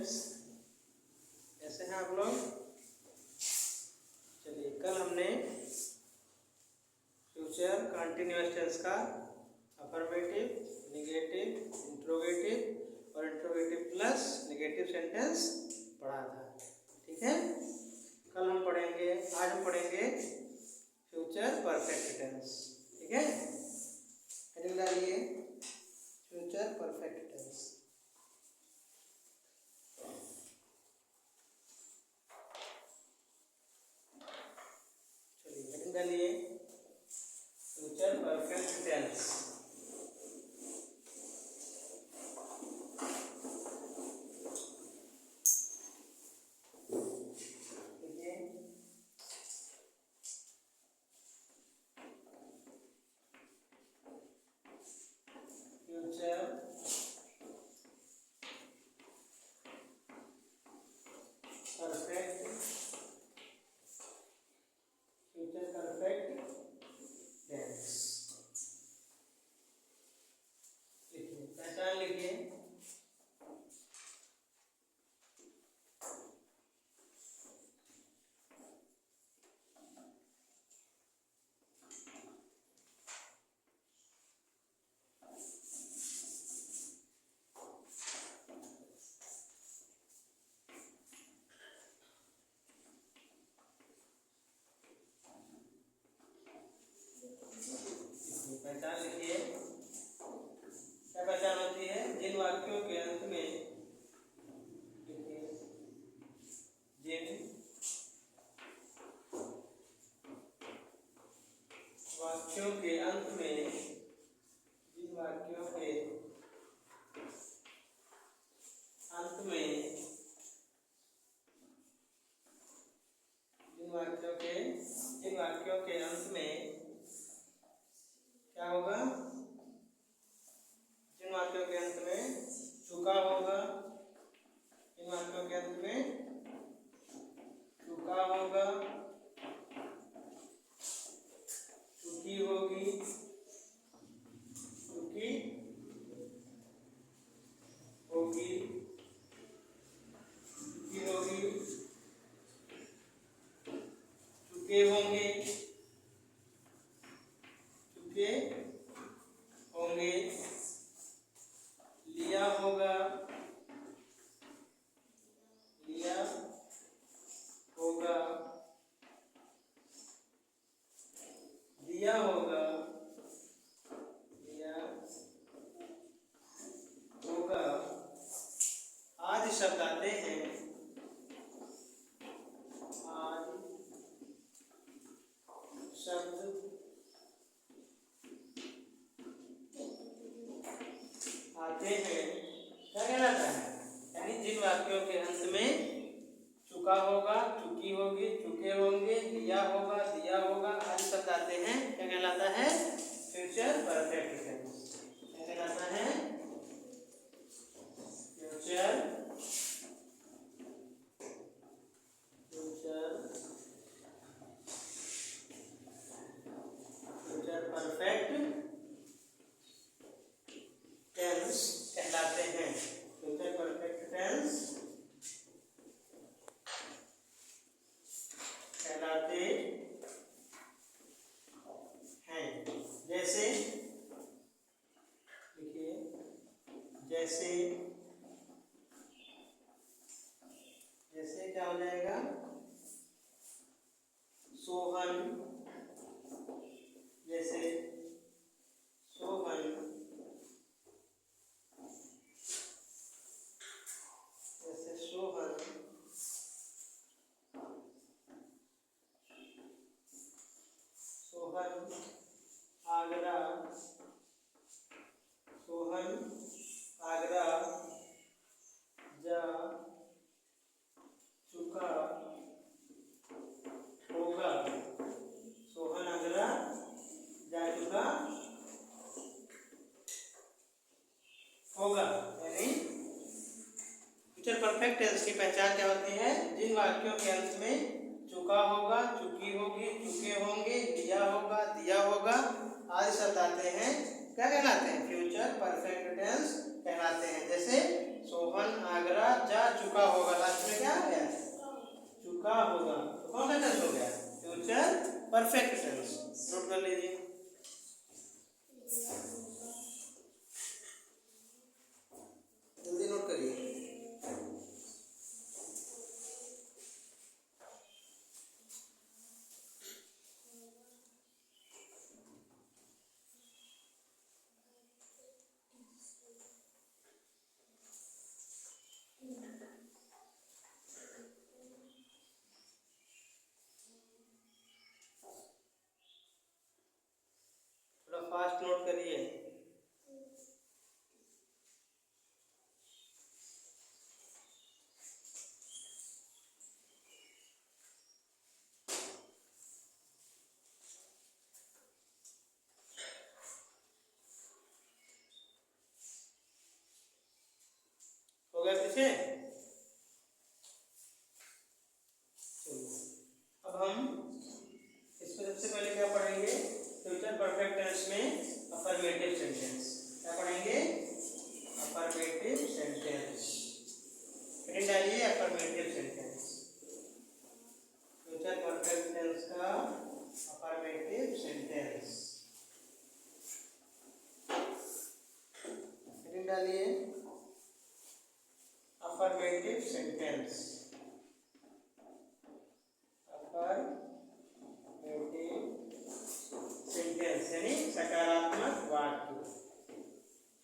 Students, कैसे हैं आप लोग? चलिए, कल हमने फ्यूचर कंटीन्यूअस टेंस का अफर्मेटिव, नेगेटिव, इंट्रोगेटिव और इंट्रोगेटिव प्लस नेगेटिव सेंटेंस पढ़ा था। ठीक है, कल हम पढ़ेंगे, आज हम पढ़ेंगे फ्यूचर परफेक्ट टेंस। ठीक है, हेडिंग डालिए फ्यूचर परफेक्ट टेंस। चलिए, हेडिंग डालिए फ्यूचर परफेक्ट टेंस। पहचान लिखिए। क्या पहचान होती है? जिन वाक्यों के अंत में जिन वाक्यों के अंत में जिन वाक्यों के अंत में जिन वाक्यों के अंत में क्या होगा? जिन वाक्यों के अंत में चुका होगा, जिन वाक्यों के अंत में चुका होगा, चुकी होगी, चुकी होगी, चुकी होगी, चुके होंगे, चुके होंगे, लिया होगा, लिया होगा, दिया होगा, दिया होगा आदि शब्द आते हैं। आदि शब्द आते हैं। क्या कहलाता है? यानी जिन वाक्यों के अंत में चुका होगा, चुकी होगी, चुके होंगे, लिया होगा, दिया होगा आदि शब्द आते हैं, क्या कहलाता है? Future perfect tense. क्या कहलाता है? फ्यूचर परफेक्ट टेंस कहलाते हैं। फ्यूचर परफेक्ट टेंस कहलाते हैं। जैसे लिखिए, जैसे जैसे क्या हो जाएगा? सोहन, जैसे सोहन, जैसे सोहन, सोहन आगरा, सोहन आगरा जा चुका होगा, सोहन आगरा जा चुका होगा। यानी फ्यूचर परफेक्ट टेंस की पहचान क्या होती है? जिन वाक्यों के अंत में चुका होगा, चुकी होगी, चुके होंगे, लिया होगा, दिया होगा आदि शब्द आते हैं, क्या कहलाते हैं? फ्यूचर परफेक्ट टेंस कहलाते हैं। जैसे सोहन आगरा जा चुका होगा, लास्ट में क्या आ गया, चुका होगा, तो कौन सा टेंस हो गया, फ्यूचर परफेक्ट टेंस। नोट कर लीजिए। जल्दी नोट करिए। थोड़ा फास्ट नोट करिए। हो गया पीछे। अब हम इसमें सबसे पहले क्या पढ़ेंगे, फ्यूचर परफेक्ट टेंस में अफर्मेटिव सेंटेंस। क्या पढ़ेंगे, अफर्मेटिव सेंटेंस। हेडिंग डालिए affirmative sentence. Future perfect tense का अफर्मेटिव सेंटेंस। हेडिंग डालिए अफर्मेटिव सेंटेंस। सेंटेंस यानी सकारात्मक वाक्य,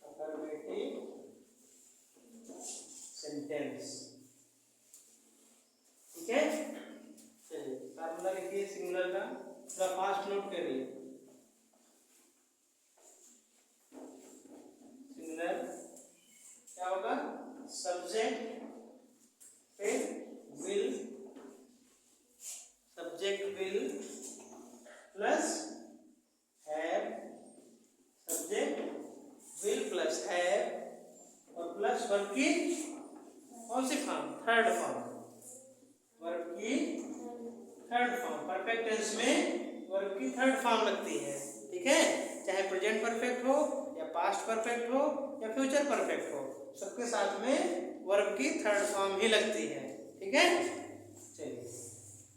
अफर्मेटिव सेंटेंस। ठीक है, चलिए फार्मूला लिखिए सिंगुलर का, थोड़ा फास्ट नोट करिए। सिंगुलर क्या होगा, सब्जेक्ट पे will, subject will plus have, subject will plus have और प्लस वर्ब की कौन सी फॉर्म, थर्ड फॉर्म, वर्ब की थर्ड फॉर्म। परफेक्ट टेंस में वर्ब की थर्ड फॉर्म लगती है। ठीक है, चाहे प्रेजेंट परफेक्ट हो या पास्ट परफेक्ट हो या फ्यूचर परफेक्ट हो, सबके साथ में वर्ब की थर्ड फॉर्म ही लगती है। ठीक है, चलिए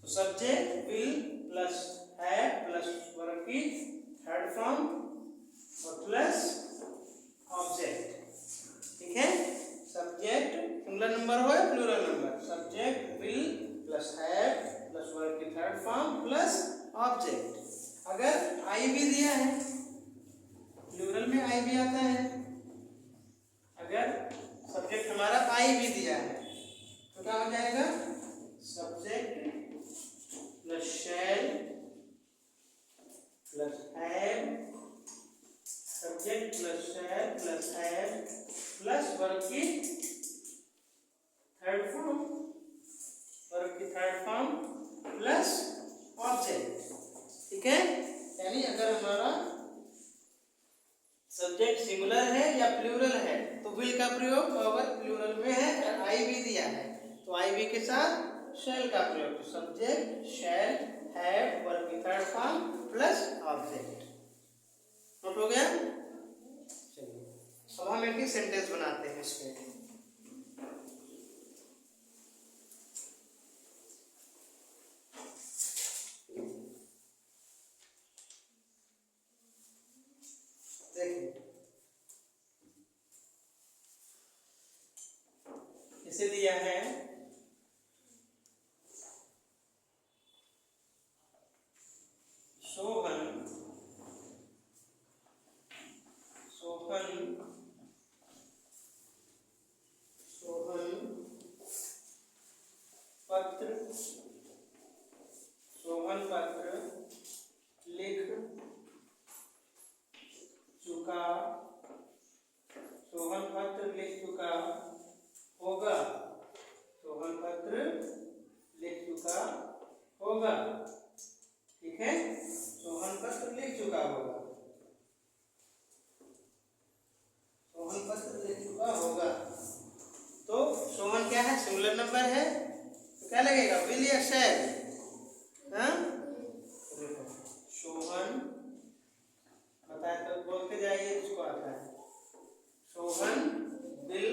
तो subject will plus have plus verb की थर्ड फॉर्म और प्लस ऑब्जेक्ट। ठीक है, सब्जेक्ट सिंगुलर नंबर हो या plural number, subject will plus have plus verb की थर्ड फॉर्म प्लस ऑब्जेक्ट। अगर आई भी दिया है, प्लूरल में आई भी आता है, अगर सब्जेक्ट हमारा आई भी दिया है तो क्या हो जाएगा, subject plus shell plus have, subject plus shell plus have plus verb की थर्ड फॉर्म, वर्ब की थर्ड फॉर्म प्लस ऑब्जेक्ट। ठीक है, यानी अगर हमारा सब्जेक्ट सिंगुलर है या प्लूरल है तो विल का प्रयोग, अगर प्लूरल में है और आई भी दिया है तो आई भी के साथ शैल का प्रयोग, तो सब्जेक्ट शैल हैव वर्ब की third form plus object. Note हो गया। चलिए अब हम एक सेंटेंस बनाते हैं इसमें। इसे दिया है सोहन, सोहन सोहन पत्र, सोहन पत्र लिख चुका, सोहन पत्र लिख चुका होगा, सोहन पत्र लिख चुका होगा। ठीक है, सोहन पत्र लिख चुका होगा, सोहन पत्र लिख चुका होगा। तो सोहन क्या है, सिंगुलर नंबर है तो क्या लगेगा, विल या शैल। हाँ, सोहन बताए तो बोलते जाइए, जिसको आता है, सोहन विल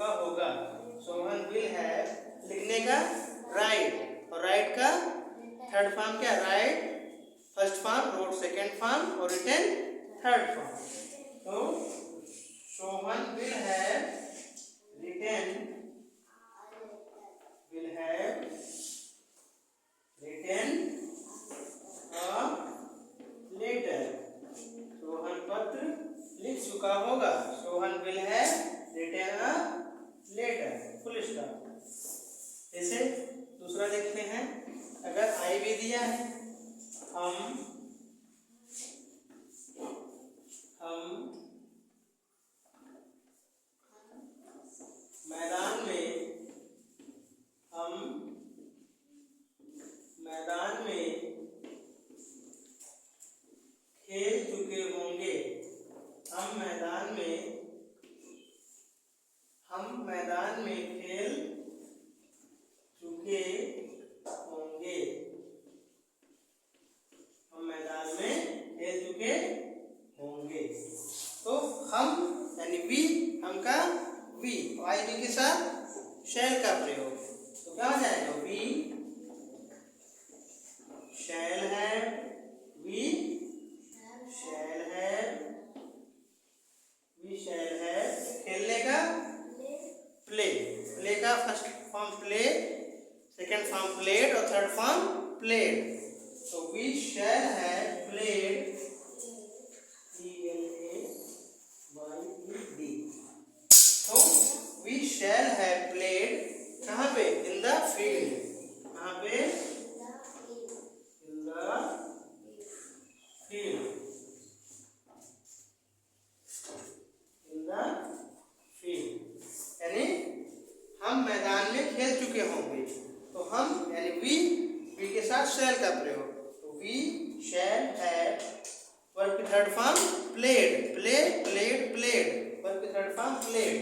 चुका होगा। सोहन विल हैव लिखने का राइट, और राइट का थर्ड फॉर्म क्या? Write first form, wrote second form और रिटन थर्ड फॉर्म। तो Sohan will have written letter. Sohan पत्र लिख चुका होगा। Sohan will have written a letter, full stop. जैसे दूसरा देखते हैं, अगर आई भी दिया है, हम मैदान में खेल चुके होंगे। हम मैदान में खेल चुके होंगे। हम मैदान में खेल चुके होंगे। तो हम यानी वी, हम का वी, आई वी के साथ शैल का प्रयोग, तो क्या हो जाएगा? We shall have, we shall have खेलने का प्ले, प्ले का first form play, second form played और थर्ड फॉर्म प्लेड। तो वी शैल हैव प्लेड, तो वी शैल हैव प्लेड कहाँ पे? In the field. कहाँ पे? In the field, in the field, यानी हम मैदान में खेल चुके होंगे। तो हम यानी वी के साथ शैल का प्रयोग, तो वी शैल हैव, वर्ब की third form played, played, verb की third form played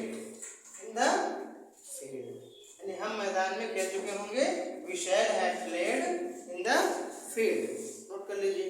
in the field, यानी हम मैदान में खेल चुके होंगे। We shall have played in the field. Note कर लीजिए।